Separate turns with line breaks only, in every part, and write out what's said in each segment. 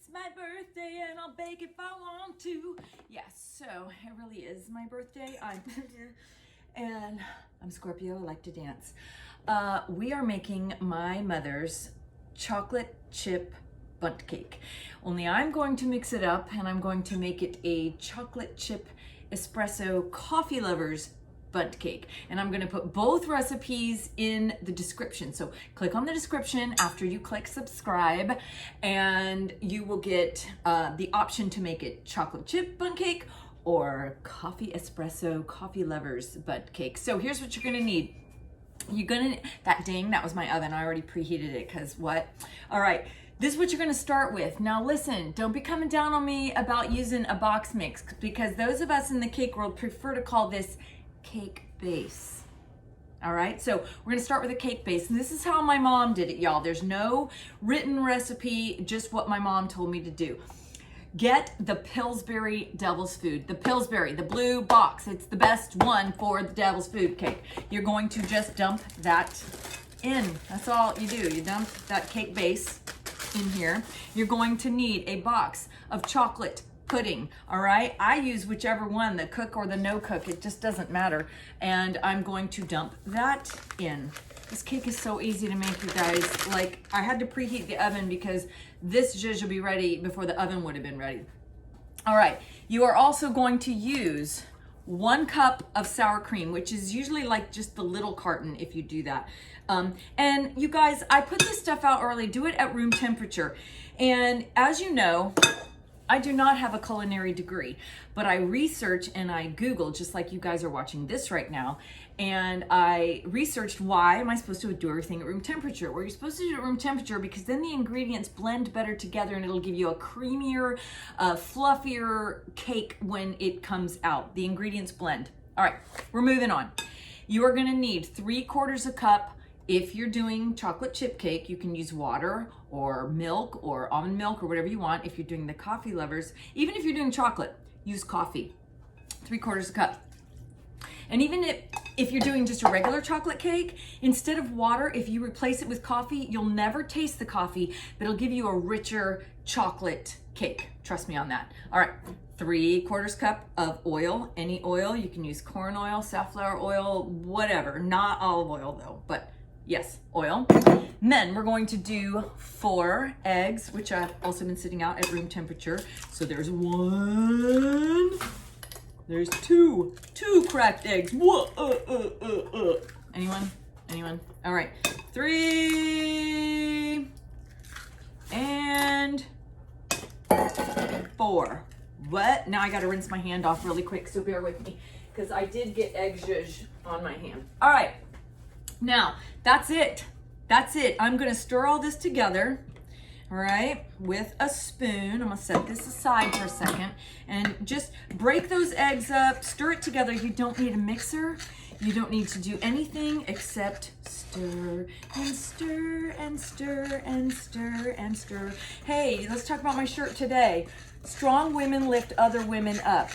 It's my birthday and I'll bake if I want to. Yes, so it really is my birthday. And I'm Scorpio, I like to dance. We are making my mother's chocolate chip bundt cake. Only I'm going to mix it up and I'm going to make it a chocolate chip espresso coffee lovers bundt cake. And I'm gonna put both recipes in the description. So click on the description after you click subscribe and you will get the option to make it chocolate chip bundt cake or coffee espresso coffee lovers bundt cake. So here's what you're gonna need. That was my oven. I already preheated it because what? All right. This is what you're gonna start with. Now listen, don't be coming down on me about using a box mix because those of us in the cake world prefer to call this cake base. All right, so we're gonna start with a cake base. And this is how my mom did it, y'all. There's no written recipe, just what my mom told me to do. Get the Pillsbury Devil's Food. The Pillsbury, the blue box. It's the best one for the Devil's Food cake. You're going to just dump that in. That's all you do. You dump that cake base in here. You're going to need a box of chocolate pudding. All right, I use whichever one, the cook or the no cook, it just doesn't matter. And I'm going to dump that in. This cake is so easy to make, you guys. Like, I had to preheat the oven because this zhuzh will be ready before the oven would have been ready. All right, you are also going to use 1 cup of sour cream, which is usually like just the little carton if you do that. And you guys, I put this stuff out early, do it at room temperature. And as you know, I do not have a culinary degree, but I research and I Google, just like you guys are watching this right now. And I researched why am I supposed to do everything at room temperature? Well, you're supposed to do it at room temperature because then the ingredients blend better together and it'll give you a creamier, fluffier cake when it comes out. The ingredients blend. All right, we're moving on. You are gonna need 3/4 a cup. If you're doing chocolate chip cake, you can use water or milk or almond milk or whatever you want. If you're doing the coffee lovers, even if you're doing chocolate, use coffee, 3/4 a cup. And even if you're doing just a regular chocolate cake, instead of water, if you replace it with coffee, you'll never taste the coffee, but it'll give you a richer chocolate cake. Trust me on that. All right, 3/4 cup of oil, any oil. You can use corn oil, safflower oil, whatever. Not olive oil though, but yes, oil. And then we're going to do 4 eggs, which I've also been sitting out at room temperature. So there's 1, there's 2 cracked eggs. Whoa, Anyone? All right, 3 and 4. What? Now I gotta rinse my hand off really quick, so bear with me, because I did get egg zhuzh on my hand. All right. Now, that's it. That's it. I'm gonna stir all this together, all right, with a spoon. I'm gonna set this aside for a second and just break those eggs up, stir it together. You don't need a mixer. You don't need to do anything except stir and stir and stir and stir and stir. Hey, let's talk about my shirt today. Strong women lift other women up.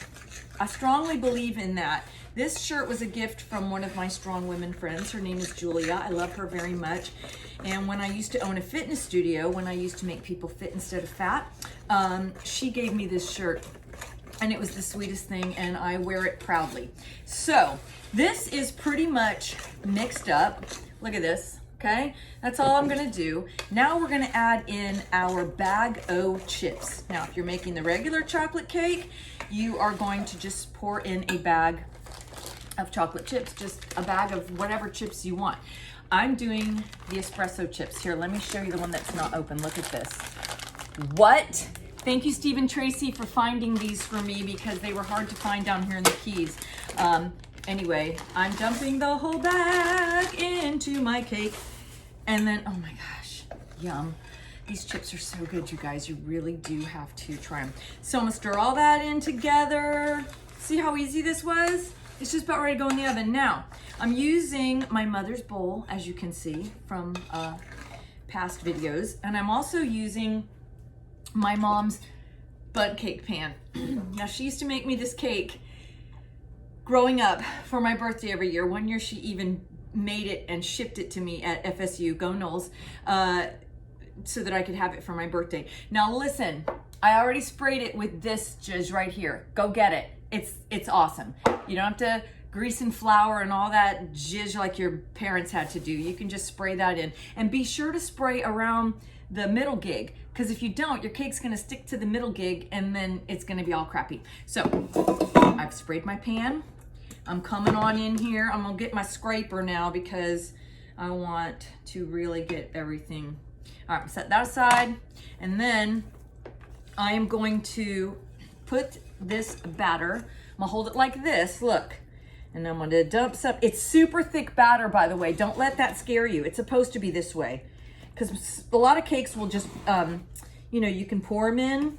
I strongly believe in that. This shirt was a gift from one of my strong women friends. Her name is Julia. I love her very much. And when I used to own a fitness studio, when I used to make people fit instead of fat, she gave me this shirt. And it was the sweetest thing, and I wear it proudly. So this is pretty much mixed up. Look at this, okay? That's all I'm gonna do. Now we're gonna add in our bag o' chips. Now, if you're making the regular chocolate cake, you are going to just pour in a bag of chocolate chips, just a bag of whatever chips you want. I'm doing the espresso chips. Here, let me show you the one that's not open. Look at this. What? Thank you, Stephen Tracy, for finding these for me because they were hard to find down here in the Keys. Anyway, I'm dumping the whole bag into my cake. And then, oh my gosh, yum. These chips are so good, you guys. You really do have to try them. So I'm gonna stir all that in together. See how easy this was? It's just about ready to go in the oven. Now, I'm using my mother's bowl, as you can see from past videos. And I'm also using my mom's bundt cake pan. Now, she used to make me this cake growing up for my birthday every year. One year, she even made it and shipped it to me at FSU, go Knowles, so that I could have it for my birthday. Now, listen, I already sprayed it with this zhuzh right here. Go get it. It's awesome. You don't have to grease and flour and all that zhuzh like your parents had to do. You can just spray that in. And be sure to spray around the middle gig, because if you don't, your cake's gonna stick to the middle gig and then it's gonna be all crappy. So I've sprayed my pan. I'm coming on in here. I'm gonna get my scraper now because I want to really get everything. All right, set that aside. And then I am going to put this batter, I'm gonna hold it like this, look. And I'm gonna dump some, it's super thick batter, by the way. Don't let that scare you. It's supposed to be this way. Because a lot of cakes will just, you know, you can pour them in.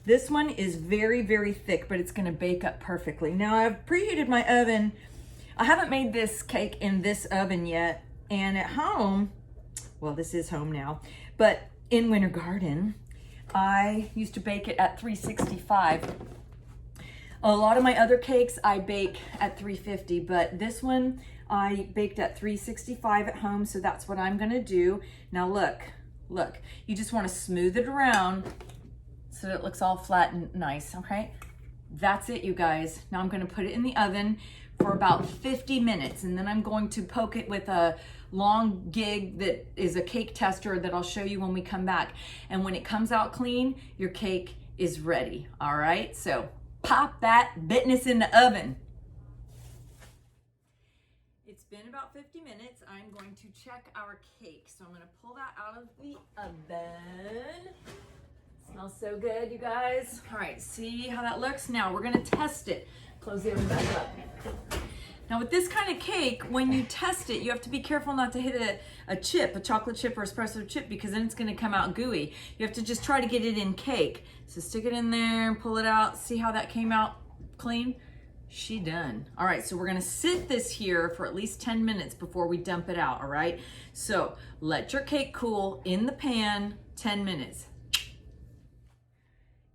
This one is very, very thick, but it's gonna bake up perfectly. Now I've preheated my oven. I haven't made this cake in this oven yet. And at home, well, this is home now, but in Winter Garden, I used to bake it at 365. A lot of my other cakes I bake at 350, but this one I baked at 365 at home, so that's what I'm gonna do. Now look, you just wanna smooth it around so that it looks all flat and nice, okay? That's it, you guys. Now I'm gonna put it in the oven for about 50 minutes, and then I'm going to poke it with a long gig that is a cake tester that I'll show you when we come back. And when it comes out clean, your cake is ready, all right? So pop that business in the oven. It's been about 50 minutes. I'm going to check our cake. So I'm gonna pull that out of the oven. Smells so good, you guys. All right, see how that looks? Now we're gonna test it. Close the oven back up. Now with this kind of cake, when you test it, you have to be careful not to hit a chip, a chocolate chip or espresso chip, because then it's gonna come out gooey. You have to just try to get it in cake. So stick it in there and pull it out. See how that came out clean? She done. All right, so we're gonna sit this here for at least 10 minutes before we dump it out, all right? So let your cake cool in the pan 10 minutes.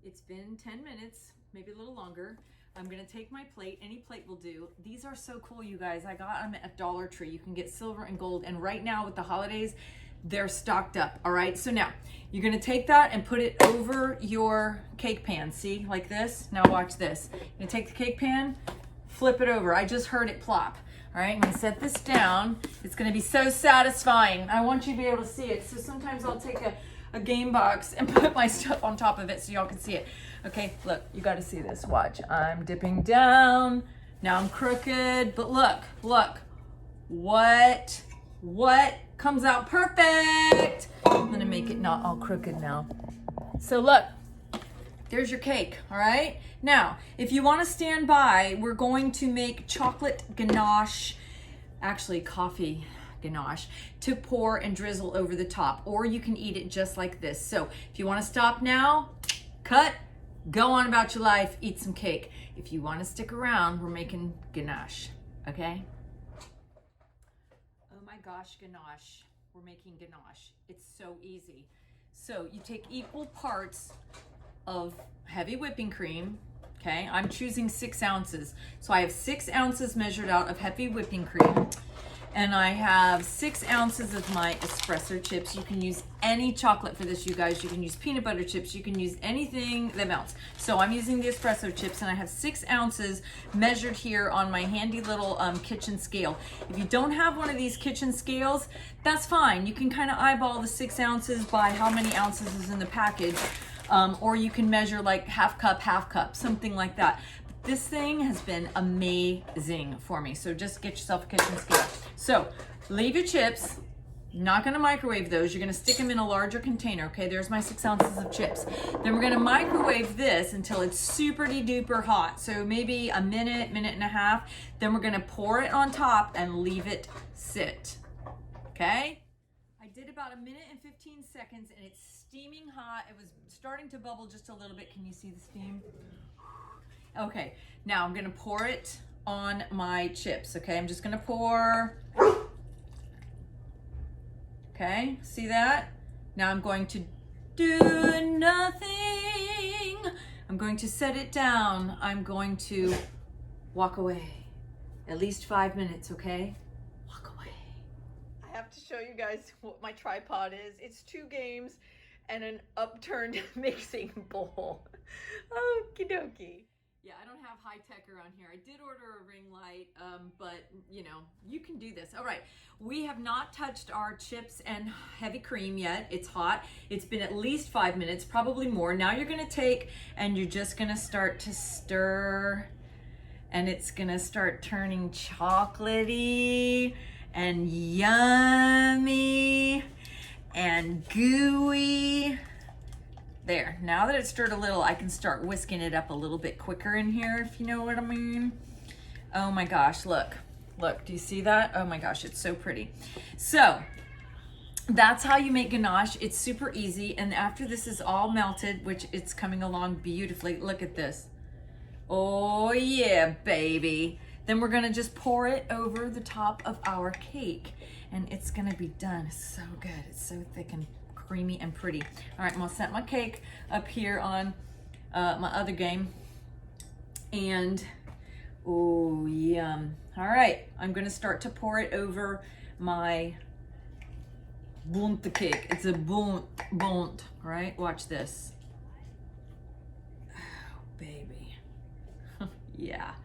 It's been 10 minutes, maybe a little longer. I'm gonna take my plate, any plate will do. These are so cool, you guys. I got them at Dollar Tree. You can get silver and gold, and right now with the holidays, they're stocked up, all right? So now, you're gonna take that and put it over your cake pan, see, like this? Now watch this. You're gonna take the cake pan, flip it over. I just heard it plop. All right, I'm gonna set this down. It's gonna be so satisfying. I want you to be able to see it. So sometimes I'll take a game box and put my stuff on top of it so y'all can see it. Okay, look, you gotta see this, watch. I'm dipping down, now I'm crooked, but look, what comes out perfect. I'm gonna make it not all crooked now. So look, there's your cake, all right? Now, if you wanna stand by, we're going to make chocolate ganache, actually coffee ganache, to pour and drizzle over the top, or you can eat it just like this. So if you wanna stop now, cut, go on about your life, eat some cake. If you wanna stick around, we're making ganache, okay? Oh my gosh, ganache. We're making ganache. It's so easy. So you take equal parts of heavy whipping cream, okay? I'm choosing 6 ounces. So I have 6 ounces measured out of heavy whipping cream. And I have 6 ounces of my espresso chips. You can use any chocolate for this, you guys. You can use peanut butter chips. You can use anything that melts. So I'm using the espresso chips, and I have 6 ounces measured here on my handy little kitchen scale. If you don't have one of these kitchen scales, that's fine. You can kind of eyeball the 6 ounces by how many ounces is in the package. Or you can measure like half cup, something like that. This thing has been amazing for me. So just get yourself a kitchen scale. So leave your chips. Not gonna microwave those. You're gonna stick them in a larger container. Okay, there's my 6 ounces of chips. Then we're gonna microwave this until it's super duper hot. So maybe a minute, minute and a half. Then we're gonna pour it on top and leave it sit. Okay? I did about a minute and 15 seconds and it's steaming hot. It was starting to bubble just a little bit. Can you see the steam? Okay, now I'm gonna pour it on my chips, okay? I'm just gonna pour. Okay, see that? Now I'm going to do nothing. I'm going to set it down. I'm going to walk away. At least 5 minutes, okay? Walk away. I have to show you guys what my tripod is. It's 2 games. and an upturned mixing bowl. Okie dokie. Yeah, I don't have high tech around here. I did order a ring light, but you know, you can do this. All right, we have not touched our chips and heavy cream yet. It's hot. It's been at least 5 minutes, probably more. Now you're gonna take and you're just gonna start to stir, and it's gonna start turning chocolatey and yummy and gooey. There, now that it's stirred a little, I can start whisking it up a little bit quicker in here, if you know what I mean. Oh my gosh, look, do you see that? Oh my gosh, it's so pretty. So, that's how you make ganache. It's super easy, and after this is all melted, which it's coming along beautifully, look at this. Oh yeah, baby. Then we're gonna just pour it over the top of our cake, and it's gonna be done. It's so good, it's so thick and creamy and pretty. All right, I'm gonna set my cake up here on my other game, and oh yum. All right, I'm gonna start to pour it over my Bundt cake. It's a Bundt, right? Watch this. Oh, baby. Yeah.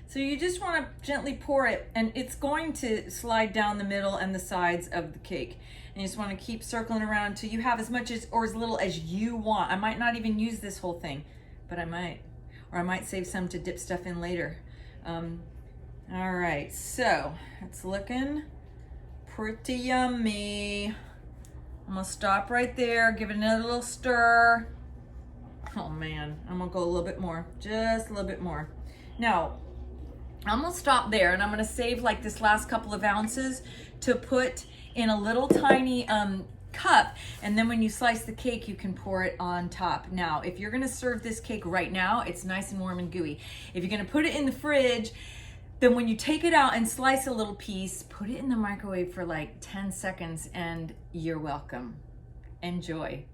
So you just want to gently pour it, and it's going to slide down the middle and the sides of the cake. And you just want to keep circling around until you have as much as or as little as you want. I might not even use this whole thing, but I might. Or I might save some to dip stuff in later. All right, so it's looking pretty yummy. I'm gonna stop right there, give it another little stir. Oh man, I'm gonna go a little bit more, just a little bit more. Now, I'm gonna stop there, and I'm gonna save like this last couple of ounces to put in a little tiny cup, and then when you slice the cake, you can pour it on top. Now, if you're gonna serve this cake right now, it's nice and warm and gooey. If you're gonna put it in the fridge, then when you take it out and slice a little piece, put it in the microwave for like 10 seconds, and you're welcome. Enjoy.